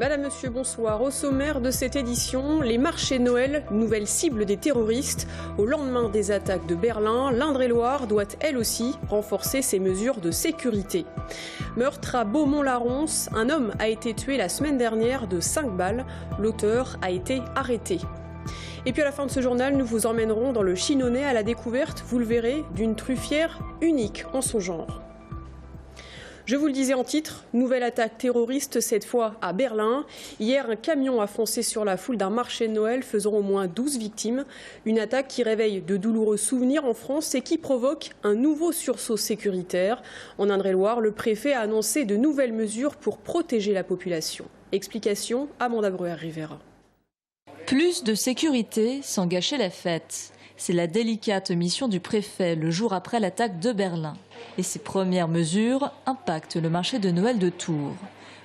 Madame, Monsieur, bonsoir. Au sommaire de cette édition, les marchés de Noël, nouvelle cible des terroristes. Au lendemain des attaques de Berlin, l'Indre-et-Loire doit elle aussi renforcer ses mesures de sécurité. Meurtre à Beaumont-la-Ronce, un homme a été tué la semaine dernière de 5 balles. L'auteur a été arrêté. Et puis à la fin de ce journal, nous vous emmènerons dans le Chinonais à la découverte, vous le verrez, d'une truffière unique en son genre. Je vous le disais en titre, nouvelle attaque terroriste, cette fois à Berlin. Hier, un camion a foncé sur la foule d'un marché de Noël, faisant au moins 12 victimes. Une attaque qui réveille de douloureux souvenirs en France et qui provoque un nouveau sursaut sécuritaire. En Indre-et-Loire, le préfet a annoncé de nouvelles mesures pour protéger la population. Explication, Amanda Breuer-Rivera. Plus de sécurité sans gâcher la fête. C'est la délicate mission du préfet le jour après l'attaque de Berlin. Et ces premières mesures impactent le marché de Noël de Tours.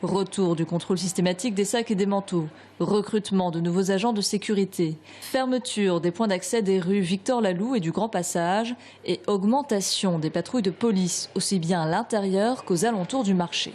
Retour du contrôle systématique des sacs et des manteaux, recrutement de nouveaux agents de sécurité, fermeture des points d'accès des rues Victor Laloux et du Grand Passage et augmentation des patrouilles de police, aussi bien à l'intérieur qu'aux alentours du marché.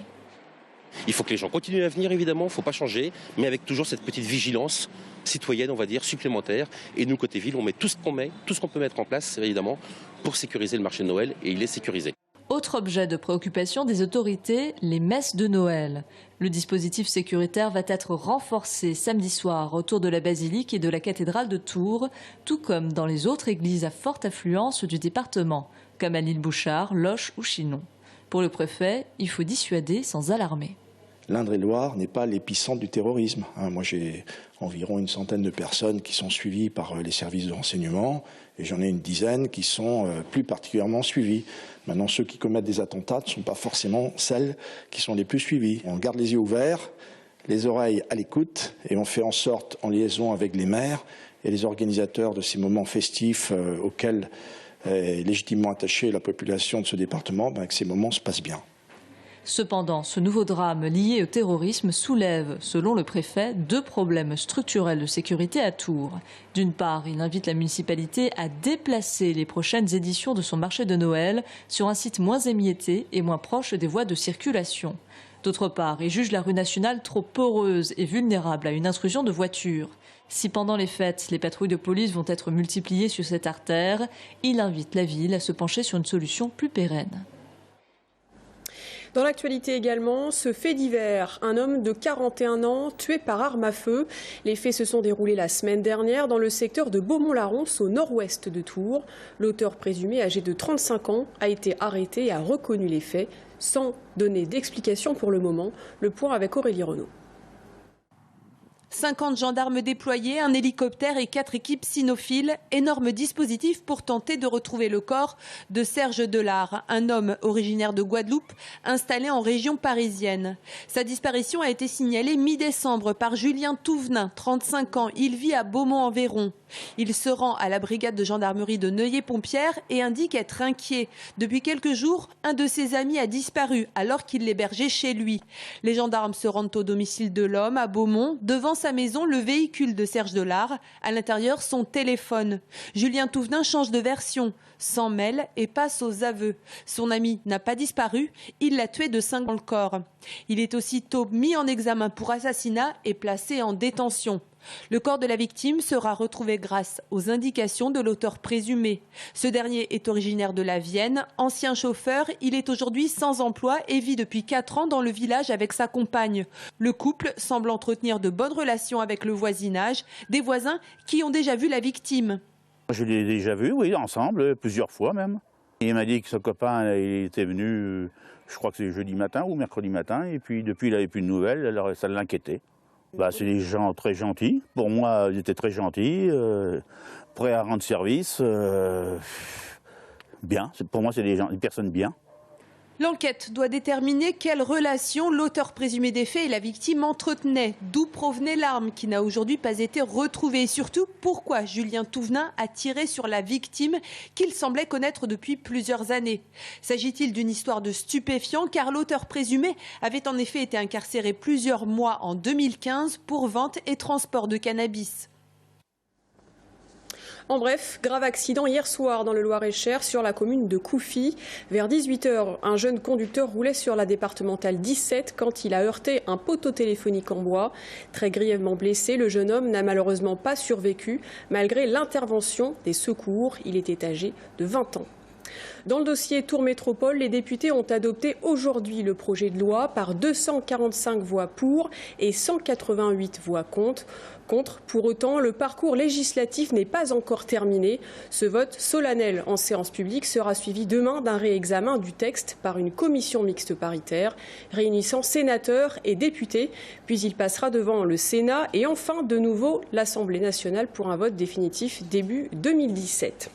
Il faut que les gens continuent à venir, évidemment, il ne faut pas changer, mais avec toujours cette petite vigilance citoyenne, on va dire, supplémentaire. Et nous, côté ville, on met tout ce qu'on peut mettre en place, évidemment, pour sécuriser le marché de Noël, et il est sécurisé. Autre objet de préoccupation des autorités, les messes de Noël. Le dispositif sécuritaire va être renforcé samedi soir autour de la basilique et de la cathédrale de Tours, tout comme dans les autres églises à forte affluence du département, comme à l'île Bouchard, Loches ou Chinon. Pour le préfet, il faut dissuader sans alarmer. L'Indre-et-Loire n'est pas l'épicentre du terrorisme. Moi, j'ai environ une centaine de personnes qui sont suivies par les services de renseignement et j'en ai une dizaine qui sont plus particulièrement suivies. Maintenant, ceux qui commettent des attentats ne sont pas forcément celles qui sont les plus suivies. On garde les yeux ouverts, les oreilles à l'écoute et on fait en sorte, en liaison avec les maires et les organisateurs de ces moments festifs auxquels est légitimement attachée la population de ce département, que ces moments se passent bien. Cependant, ce nouveau drame lié au terrorisme soulève, selon le préfet, 2 problèmes structurels de sécurité à Tours. D'une part, il invite la municipalité à déplacer les prochaines éditions de son marché de Noël sur un site moins émietté et moins proche des voies de circulation. D'autre part, il juge la rue nationale trop poreuse et vulnérable à une intrusion de voitures. Si pendant les fêtes, les patrouilles de police vont être multipliées sur cette artère, il invite la ville à se pencher sur une solution plus pérenne. Dans l'actualité également, ce fait divers, un homme de 41 ans tué par arme à feu. Les faits se sont déroulés la semaine dernière dans le secteur de Beaumont-la-Ronce au nord-ouest de Tours. L'auteur présumé, âgé de 35 ans, a été arrêté et a reconnu les faits sans donner d'explication pour le moment. Le point avec Aurélie Renaud. 50 gendarmes déployés, un hélicoptère et 4 équipes cynophiles. Énorme dispositif pour tenter de retrouver le corps de Serge Delard, un homme originaire de Guadeloupe, installé en région parisienne. Sa disparition a été signalée mi-décembre par Julien Touvenin, 35 ans. Il vit à Beaumont-en-Véron. Il se rend à la brigade de gendarmerie de Neuilly-Pompière et indique être inquiet. Depuis quelques jours, un de ses amis a disparu alors qu'il l'hébergeait chez lui. Les gendarmes se rendent au domicile de l'homme à Beaumont. Devant sa maison, le véhicule de Serge Delard. À l'intérieur, son téléphone. Julien Touvenin change de version, s'en mêle et passe aux aveux. Son ami n'a pas disparu, il l'a tué de 5 dans le corps. Il est aussitôt mis en examen pour assassinat et placé en détention. Le corps de la victime sera retrouvé grâce aux indications de l'auteur présumé. Ce dernier est originaire de la Vienne, ancien chauffeur. Il est aujourd'hui sans emploi et vit depuis 4 ans dans le village avec sa compagne. Le couple semble entretenir de bonnes relations avec le voisinage, des voisins qui ont déjà vu la victime. Je l'ai déjà vu, oui, ensemble, plusieurs fois même. Il m'a dit que son copain il était venu, je crois que c'est jeudi matin ou mercredi matin, et puis depuis il n'avait plus de nouvelles, alors ça l'inquiétait. C'est des gens très gentils. Pour moi, ils étaient très gentils, prêts à rendre service. Bien. Pour moi, c'est des personnes bien. L'enquête doit déterminer quelle relation l'auteur présumé des faits et la victime entretenaient, d'où provenait l'arme qui n'a aujourd'hui pas été retrouvée et surtout pourquoi Julien Touvenin a tiré sur la victime qu'il semblait connaître depuis plusieurs années. S'agit-il d'une histoire de stupéfiants car l'auteur présumé avait en effet été incarcéré plusieurs mois en 2015 pour vente et transport de cannabis. En bref, grave accident hier soir dans le Loir-et-Cher sur la commune de Couffy. Vers 18h, un jeune conducteur roulait sur la départementale 17 quand il a heurté un poteau téléphonique en bois. Très grièvement blessé, le jeune homme n'a malheureusement pas survécu malgré l'intervention des secours. Il était âgé de 20 ans. Dans le dossier Tours Métropole, les députés ont adopté aujourd'hui le projet de loi par 245 voix pour et 188 voix contre. Pour autant, le parcours législatif n'est pas encore terminé. Ce vote solennel en séance publique sera suivi demain d'un réexamen du texte par une commission mixte paritaire réunissant sénateurs et députés. Puis il passera devant le Sénat et enfin de nouveau l'Assemblée nationale pour un vote définitif début 2017.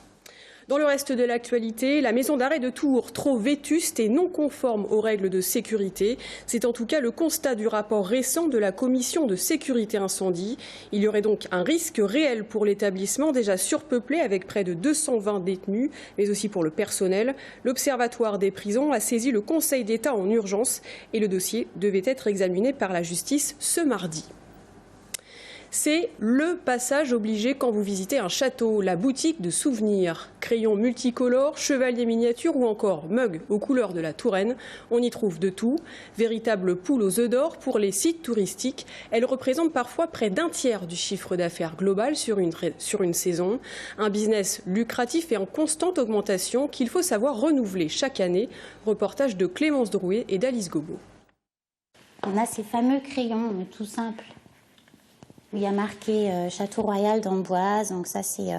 Dans le reste de l'actualité, la maison d'arrêt de Tours, trop vétuste et non conforme aux règles de sécurité. C'est en tout cas le constat du rapport récent de la commission de sécurité incendie. Il y aurait donc un risque réel pour l'établissement déjà surpeuplé avec près de 220 détenus, mais aussi pour le personnel. L'Observatoire des prisons a saisi le Conseil d'État en urgence et le dossier devait être examiné par la justice ce mardi. C'est le passage obligé quand vous visitez un château, la boutique de souvenirs. Crayons multicolores, chevaliers miniatures ou encore mugs aux couleurs de la Touraine. On y trouve de tout. Véritable poule aux œufs d'or pour les sites touristiques. Elle représente parfois près d'un tiers du chiffre d'affaires global sur une saison. Un business lucratif et en constante augmentation qu'il faut savoir renouveler chaque année. Reportage de Clémence Drouet et d'Alice Gobot. On a ces fameux crayons tout simples. Il y a marqué Château Royal d'Amboise, donc ça c'est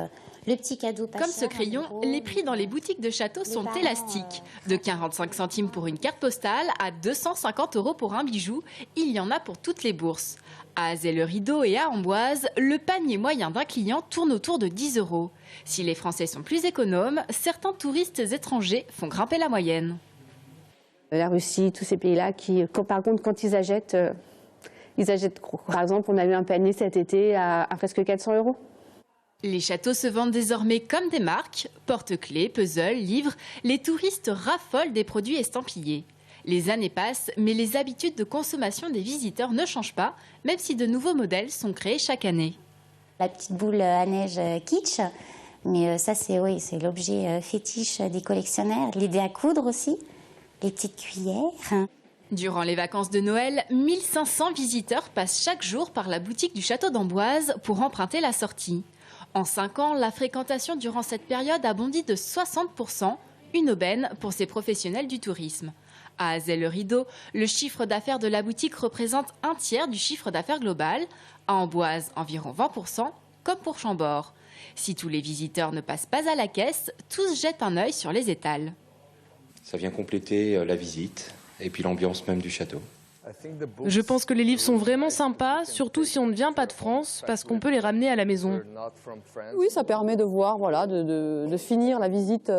le petit cadeau pas Comme cher, ce crayon, les prix dans les boutiques de châteaux sont élastiques. De 45 centimes pour une carte postale à 250 € pour un bijou, il y en a pour toutes les bourses. À Azay-le-Rideau et à Amboise, le panier moyen d'un client tourne autour de 10 €. Si les Français sont plus économes, certains touristes étrangers font grimper la moyenne. La Russie, tous ces pays-là, par contre, quand ils achètent gros. Par exemple, on a eu un panier cet été à presque 400 €. Les châteaux se vendent désormais comme des marques, porte-clés, puzzles, livres. Les touristes raffolent des produits estampillés. Les années passent, mais les habitudes de consommation des visiteurs ne changent pas, même si de nouveaux modèles sont créés chaque année. La petite boule à neige kitsch, mais ça c'est l'objet fétiche des collectionneurs. Les dés à coudre aussi, les petites cuillères. Durant les vacances de Noël, 1500 visiteurs passent chaque jour par la boutique du château d'Amboise pour emprunter la sortie. En 5 ans, la fréquentation durant cette période a bondi de 60%, une aubaine pour ces professionnels du tourisme. À Azay-le-Rideau, le chiffre d'affaires de la boutique représente un tiers du chiffre d'affaires global. À Amboise, environ 20%, comme pour Chambord. Si tous les visiteurs ne passent pas à la caisse, tous jettent un œil sur les étals. Ça vient compléter la visite. Et puis l'ambiance même du château. Je pense que les livres sont vraiment sympas, surtout si on ne vient pas de France, parce qu'on peut les ramener à la maison. Oui, ça permet de voir, de finir la visite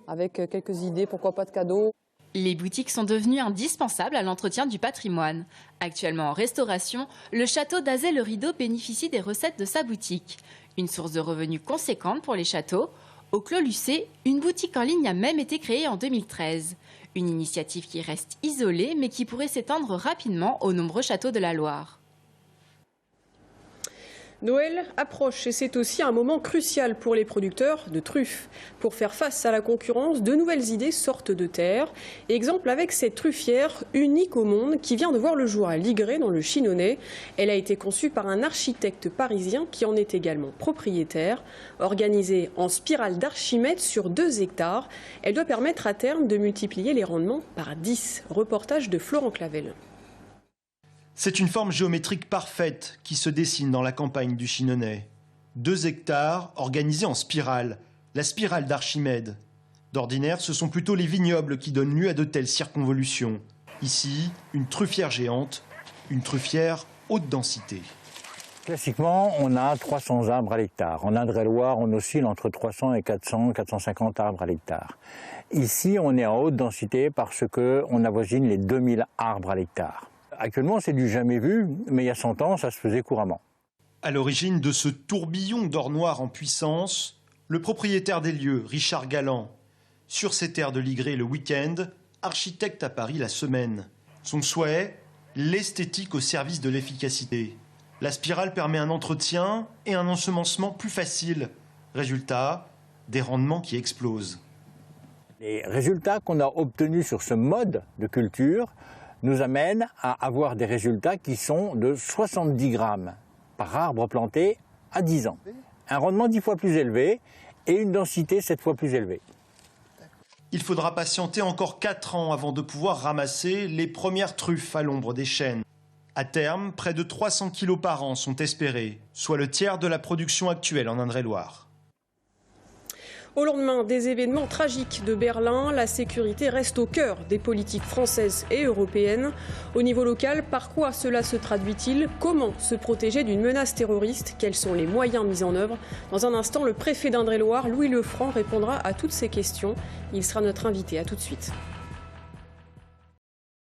avec quelques idées, pourquoi pas de cadeaux. Les boutiques sont devenues indispensables à l'entretien du patrimoine. Actuellement en restauration, le château d'Azay-le-Rideau bénéficie des recettes de sa boutique. Une source de revenus conséquente pour les châteaux. Au Clos Lucé, une boutique en ligne a même été créée en 2013. Une initiative qui reste isolée, mais qui pourrait s'étendre rapidement aux nombreux châteaux de la Loire. Noël approche et c'est aussi un moment crucial pour les producteurs de truffes. Pour faire face à la concurrence, de nouvelles idées sortent de terre. Exemple avec cette truffière unique au monde qui vient de voir le jour à Ligré dans le Chinonais. Elle a été conçue par un architecte parisien qui en est également propriétaire. Organisée en spirale d'Archimède sur 2 hectares, elle doit permettre à terme de multiplier les rendements par 10. Reportage de Florent Clavel. C'est une forme géométrique parfaite qui se dessine dans la campagne du Chinonais. 2 hectares organisés en spirale, la spirale d'Archimède. D'ordinaire, ce sont plutôt les vignobles qui donnent lieu à de telles circonvolutions. Ici, une truffière géante, une truffière haute densité. Classiquement, on a 300 arbres à l'hectare. En Indre-et-Loire, on oscille entre 300 et 400, 450 arbres à l'hectare. Ici, on est en haute densité parce qu'on avoisine les 2000 arbres à l'hectare. Actuellement, c'est du jamais vu, mais il y a 100 ans, ça se faisait couramment. À l'origine de ce tourbillon d'or noir en puissance, le propriétaire des lieux, Richard Galland. Sur ses terres de Ligré le week-end, architecte à Paris la semaine. Son souhait, l'esthétique au service de l'efficacité. La spirale permet un entretien et un ensemencement plus facile, Résultat, des rendements qui explosent. Les résultats qu'on a obtenus sur ce mode de culture nous amènent à avoir des résultats qui sont de 70 grammes par arbre planté à 10 ans. Un rendement 10 fois plus élevé et une densité 7 fois plus élevée. Il faudra patienter encore 4 ans avant de pouvoir ramasser les premières truffes à l'ombre des chênes. À terme, près de 300 kilos par an sont espérés, soit le tiers de la production actuelle en Indre-et-Loire. Au lendemain des événements tragiques de Berlin, la sécurité reste au cœur des politiques françaises et européennes. Au niveau local, par quoi cela se traduit-il? Comment se protéger d'une menace terroriste? Quels sont les moyens mis en œuvre? Dans un instant, le préfet d'Indre-et-Loire, Louis Lefranc, répondra à toutes ces questions. Il sera notre invité. À tout de suite.